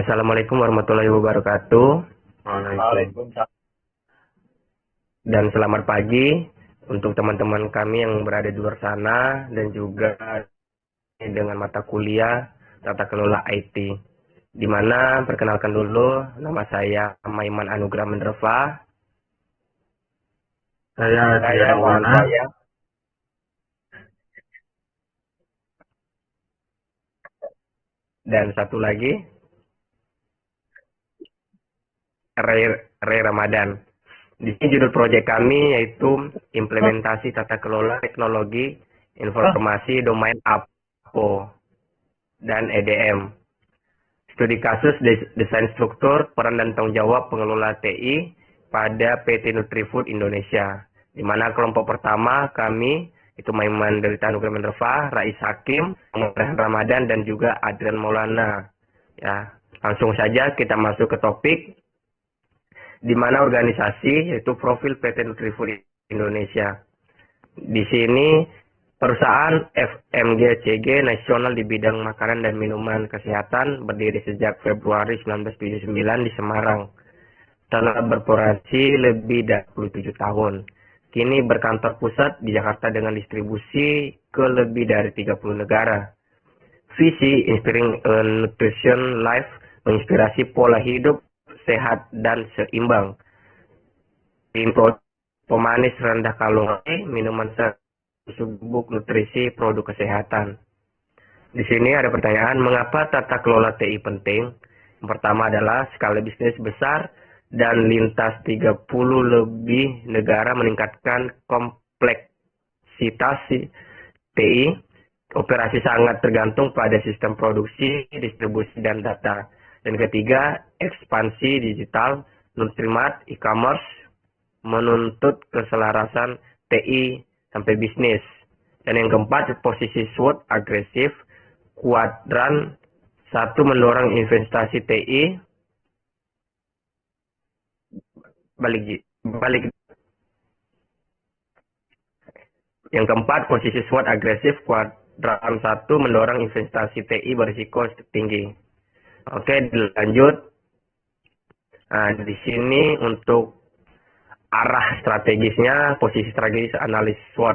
Assalamualaikum warahmatullahi wabarakatuh. Waalaikumsalam. Dan selamat pagi untuk teman-teman kami yang berada di luar sana dan juga dengan mata kuliah Tata Kelola IT. Di mana perkenalkan dulu, nama saya Maiman Anugrah Menderva. Saya Dian Maulana. Dan satu lagi, Ray Ramadan. Di sini judul proyek kami yaitu implementasi tata kelola teknologi informasi domain APO dan EDM. Studi kasus desain struktur peran dan tanggung jawab pengelola TI pada PT Nutrifood Indonesia. Di mana kelompok pertama kami itu Maiman Delita Anugrah Menderva, Rais Hakim, Muhammad Ramadan dan juga Adrian Maulana. Ya, langsung saja kita masuk ke topik di mana organisasi yaitu profil PT Nutrifood Indonesia. Di sini perusahaan FMGCG nasional di bidang makanan dan minuman kesehatan berdiri sejak Februari 1979 di Semarang. Telah beroperasi lebih dari 27 tahun. Kini berkantor pusat di Jakarta dengan distribusi ke lebih dari 30 negara. Visi Inspiring a Nutrition Life menginspirasi pola hidup sehat dan seimbang. Produk pemanis rendah kalori, minuman subuk nutrisi, produk kesehatan. Di sini ada pertanyaan, mengapa tata kelola TI penting? Yang pertama adalah skala bisnis besar dan lintas 30 lebih negara meningkatkan kompleksitas TI. Operasi sangat tergantung pada sistem produksi, distribusi, dan data. Dan ketiga, ekspansi digital, Nutrimart, e-commerce, menuntut keselarasan TI sampai bisnis. Dan yang keempat, posisi SWOT agresif, kuadran 1 mendorong investasi TI, balik. Yang keempat, posisi SWOT agresif, kuadran 1 mendorong investasi TI berisiko tinggi. Oke, lanjut. Nah, di sini untuk arah strategisnya, posisi strategis analis SWOT,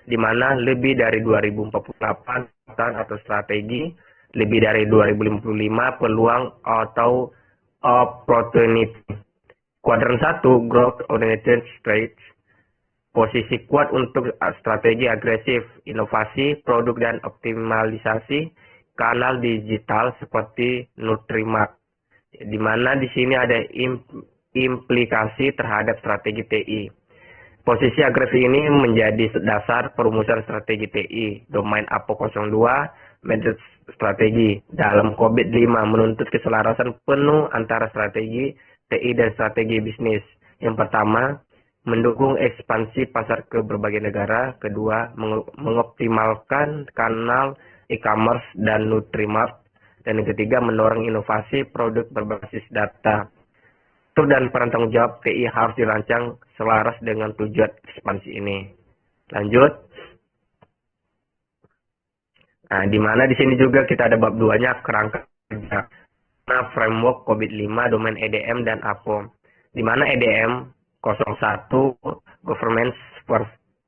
di mana lebih dari 2048 atau strategi, lebih dari 2055 peluang atau opportunity. Kuadran 1, growth oriented strategy, posisi kuat untuk strategi agresif, inovasi, produk dan optimalisasi kanal digital seperti Nutrimart, di mana di sini ada implikasi terhadap strategi TI. Posisi agresif ini menjadi dasar perumusan strategi TI. Domain APO 02, metode strategi dalam COVID-5 menuntut keselarasan penuh antara strategi TI dan strategi bisnis. Yang pertama, mendukung ekspansi pasar ke berbagai negara. Kedua, mengoptimalkan kanal e-commerce dan Nutrimart. Dan yang ketiga, mendorong inovasi produk berbasis data. Struktur dan peran tanggung jawab TI harus dirancang selaras dengan tujuan ekspansi ini. Lanjut. Nah, di mana di sini juga kita ada bab 2-nya kerangka kerja. Nah, framework COVID-5, domain EDM dan APO. Di mana EDM 01 Governance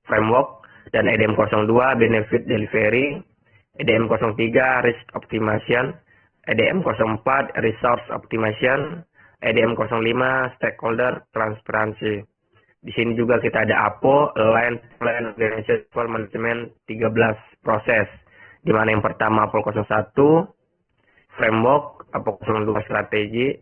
Framework dan EDM 02 Benefit Delivery, EDM 03 Risk Optimization, EDM 04 Resource Optimization, EDM 05 Stakeholder Transparency. Di sini juga kita ada APO, Align Plan Organization for Management 13 proses. Di mana yang pertama APO 01 Framework, APO 02 Strategi,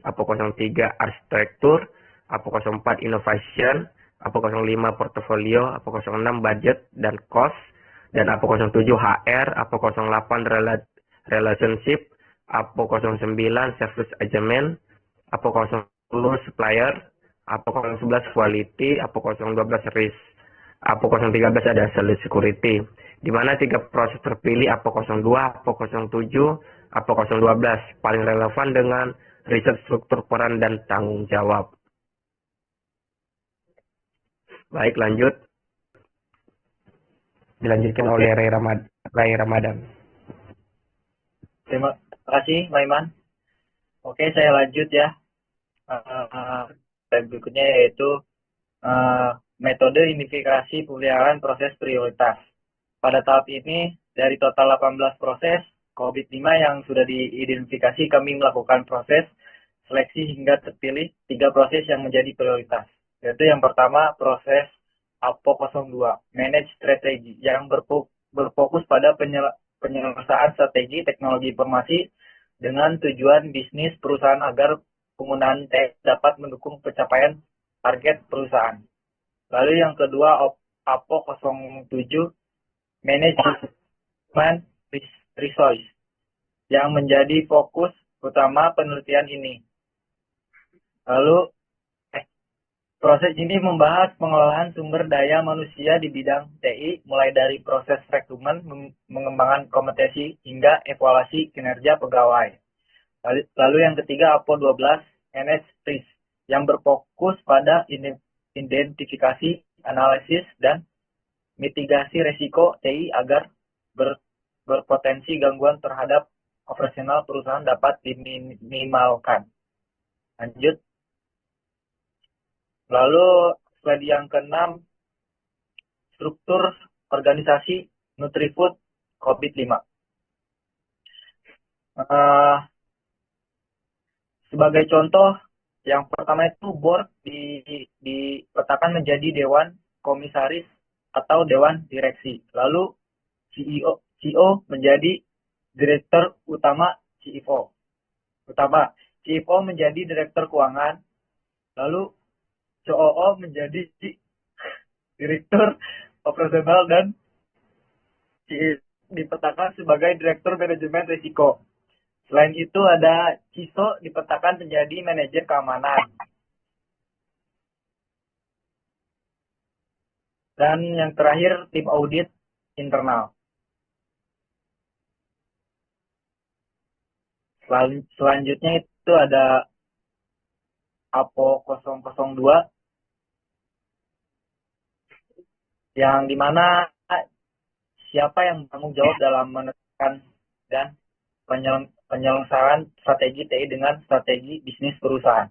APO 03 Arsitektur, APO 04 Innovation, APO 05 Portfolio, APO 06 Budget dan Cost, dan APO 07 HR, APO 08 Relationship, APO 09 Service Agreement, APO 10 Supplier, APO 11 Quality, APO 012 Risk, APO 013 ada Sales Security. Di mana 3 proses terpilih APO 02, APO 07, APO 012 paling relevan dengan riset struktur peran dan tanggung jawab. Baik, lanjut. Dilanjutkan oleh Ray Ramadan. Terima kasih, Maiman. Oke, saya lanjut ya. Slide berikutnya yaitu metode identifikasi pemeliharaan proses prioritas. Pada tahap ini, dari total 18 proses COVID-5 yang sudah diidentifikasi, kami melakukan proses seleksi hingga terpilih 3 proses yang menjadi prioritas. Yaitu yang pertama, proses APO 02, Manage Strategy, yang berfokus pada penyelesaian strategi teknologi informasi dengan tujuan bisnis perusahaan agar penggunaan TX dapat mendukung pencapaian target perusahaan. Lalu yang kedua, APO 07, Management Resource, yang menjadi fokus utama penelitian ini. Lalu, proses ini membahas pengelolaan sumber daya manusia di bidang TI, mulai dari proses rekrutmen, mengembangkan kompetensi, hingga evaluasi kinerja pegawai. Lalu yang ketiga, APO 12, Manage Risk, yang berfokus pada identifikasi, analisis, dan mitigasi resiko TI agar berpotensi gangguan terhadap operasional perusahaan dapat diminimalkan. Lanjut. Lalu slide yang ke-6, struktur organisasi Nutrifood COVID-5. Sebagai contoh, yang pertama itu board dipetakan menjadi dewan komisaris atau dewan direksi. Lalu CEO menjadi direktur utama CFO. CFO menjadi direktur keuangan. Lalu COO menjadi direktur operasional dan dipetakan sebagai direktur manajemen risiko. Selain itu ada CISO dipetakan menjadi manajer keamanan. Dan yang terakhir tim audit internal. Selanjutnya itu ada APO 002, yang dimana siapa yang bertanggung jawab dalam menentukan dan penyelenggaraan strategi TI dengan strategi bisnis perusahaan.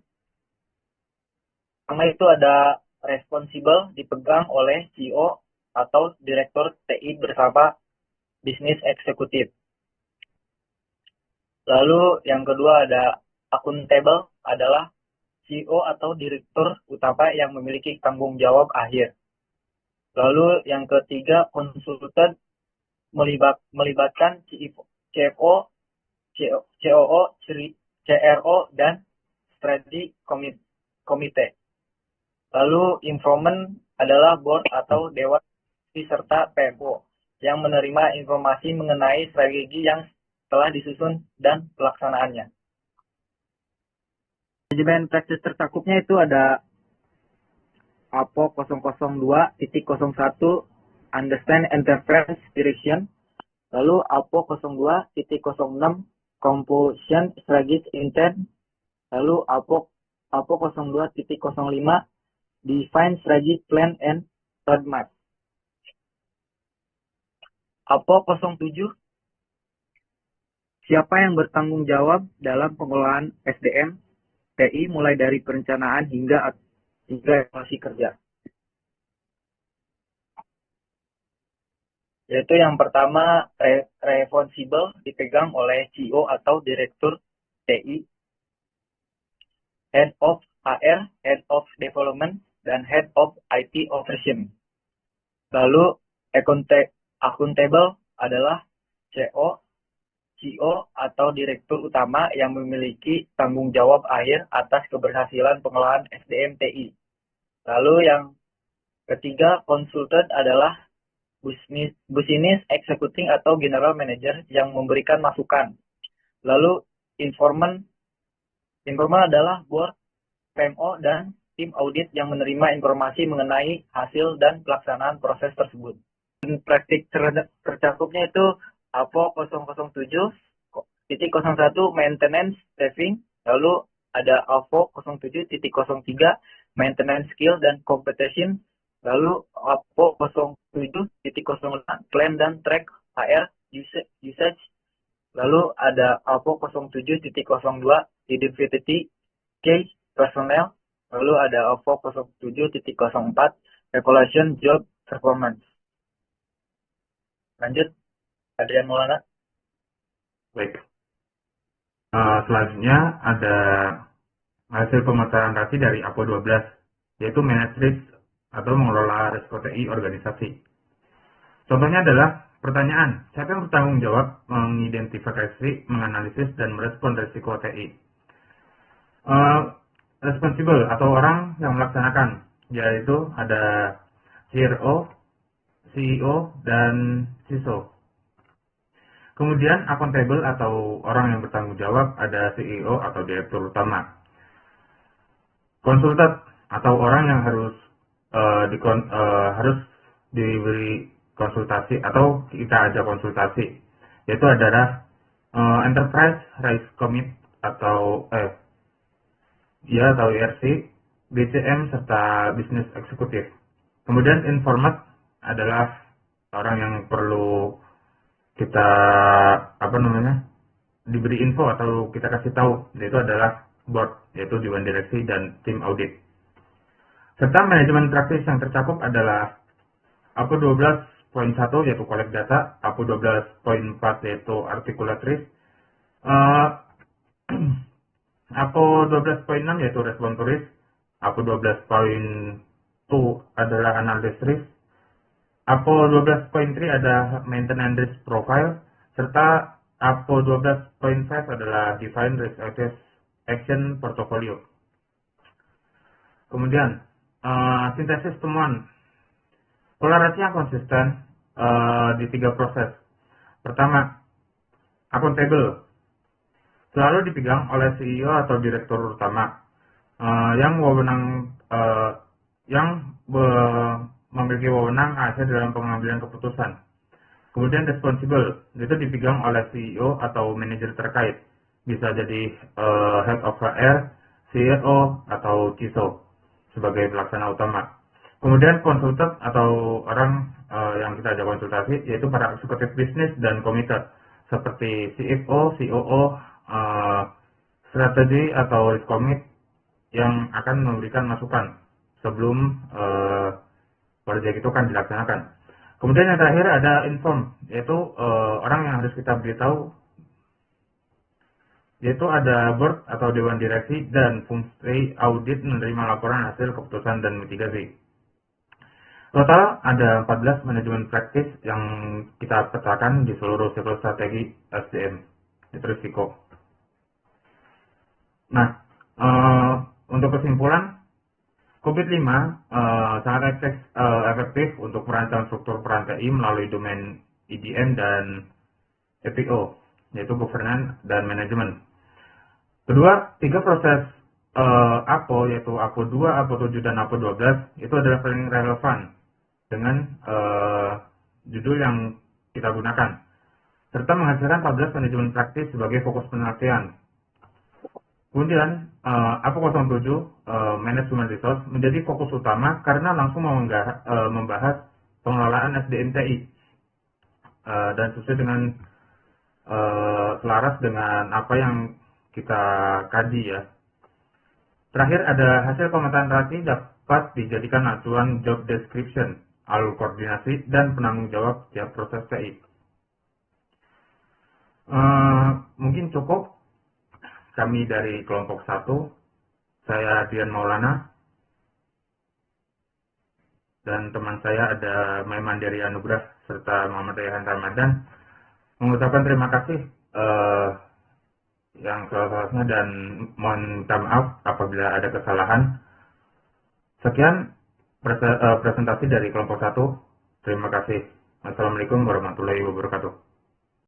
Pertama itu ada responsible dipegang oleh CEO atau direktur TI bersama bisnis eksekutif. Lalu yang kedua ada accountable, adalah CEO atau direktur utama yang memiliki tanggung jawab akhir. Lalu yang ketiga, konsultan melibatkan CFO, COO, CRO, dan strategi komite. Lalu informant adalah board atau dewan serta PMO yang menerima informasi mengenai strategi yang telah disusun dan pelaksanaannya. Manajemen praktis tercakupnya itu ada APO 002.01 Understand Enterprise Direction, lalu APO 02.06 Composition Strategic Intent, lalu APO 02.05 Define Strategic Plan and Roadmap. APO 07, siapa yang bertanggung jawab dalam pengelolaan SDM TI mulai dari perencanaan hingga evaluasi kerja. Yaitu yang pertama, responsible dipegang oleh CEO atau direktur TI, Head of HR, Head of Development, dan Head of IT Operation. Lalu accountable adalah CEO atau direktur utama yang memiliki tanggung jawab akhir atas keberhasilan pengelolaan SDM TI. Lalu yang ketiga, konsultan adalah business executing atau general manager yang memberikan masukan. Lalu informant adalah board, PMO, dan tim audit yang menerima informasi mengenai hasil dan pelaksanaan proses tersebut. Dan praktik tercakupnya itu APO 007.01 Maintenance Staffing, lalu ada APO 07.03 Maintenance Skill dan Competition, lalu APO 07.05 Plan dan Track HR Usage, Lalu ada APO 07.02 Identity Case Personnel. Lalu ada APO 07.04 Evaluation Job Performance. Lanjut, Adrian Maulana. Baik. Selanjutnya ada hasil pemetaan rasi dari APO 12, yaitu Manage Risk atau mengelola risiko TI organisasi. Contohnya adalah pertanyaan, siapa yang bertanggung jawab mengidentifikasi, menganalisis, dan merespon risiko TI? Responsible atau orang yang melaksanakan, yaitu ada CRO, CEO, dan CISO. Kemudian accountable atau orang yang bertanggung jawab, ada CEO atau direktur utama. Konsultan atau orang yang harus diberi konsultasi atau kita ajak konsultasi, yaitu adalah Enterprise Risk Commit atau ERC, BCM serta Business Executive. Kemudian informat adalah orang yang perlu kita diberi info atau kita kasih tahu, yaitu adalah board, yaitu Dewan Direksi dan tim audit. Serta manajemen praktis yang tercakup adalah APO 12.1 yaitu collect data, APO 12.4 yaitu articulate risk, APO 12.6 yaitu respond to risk, APO 12.2 adalah analysis risk, APO 12.3 ada maintenance risk profile, serta APO 12.5 adalah define risk action portfolio. Kemudian sintesis temuan. Kolerasi yang konsisten di 3 proses. Pertama, accountable. Selalu dipegang oleh CEO atau direktur utama yang memiliki wewenang akhir dalam pengambilan keputusan. Kemudian responsible, itu dipegang oleh CEO atau manajer terkait. Bisa jadi head of HR, CEO, atau CISO sebagai pelaksana utama. Kemudian konsultan atau orang yang kita ajak konsultasi, yaitu para eksekutif bisnis dan komite seperti CFO, COO, strategi atau risk commit yang akan memberikan masukan sebelum proyek itu kan dilaksanakan. Kemudian yang terakhir ada inform, yaitu orang yang harus kita beritahu, yaitu ada board atau dewan direksi dan fungsi audit menerima laporan hasil keputusan dan mitigasi. Total ada 14 manajemen praktis yang kita petakan di seluruh siklus strategi SDM, itu risiko. Nah, untuk kesimpulan, COVID-5 sangat efektif untuk merancang struktur peran TI melalui domain EDM dan EPO, yaitu governance dan manajemen. Kedua, 3 proses APO, yaitu APO 2, APO 7, dan APO 12, itu adalah paling relevan dengan judul yang kita gunakan, serta menghasilkan 14 manajemen praktis sebagai fokus penelitian. Kemudian, APO 07, Management Resource, menjadi fokus utama karena langsung membahas pengelolaan SDM TI dan sesuai dengan selaras dengan apa yang kita kaji ya. Terakhir ada hasil pemetaan rati dapat dijadikan acuan job description, alur koordinasi, dan penanggung jawab setiap proses TI. Mungkin cukup kami dari kelompok 1. Saya Dian Maulana dan teman saya ada Maiman dari Anugrah serta Muhammad Rehan Ramadan. Mengucapkan terima kasih yang selanjutnya dan mohon minta maaf apabila ada kesalahan. Sekian presentasi dari kelompok 1. Terima kasih. Assalamualaikum warahmatullahi wabarakatuh.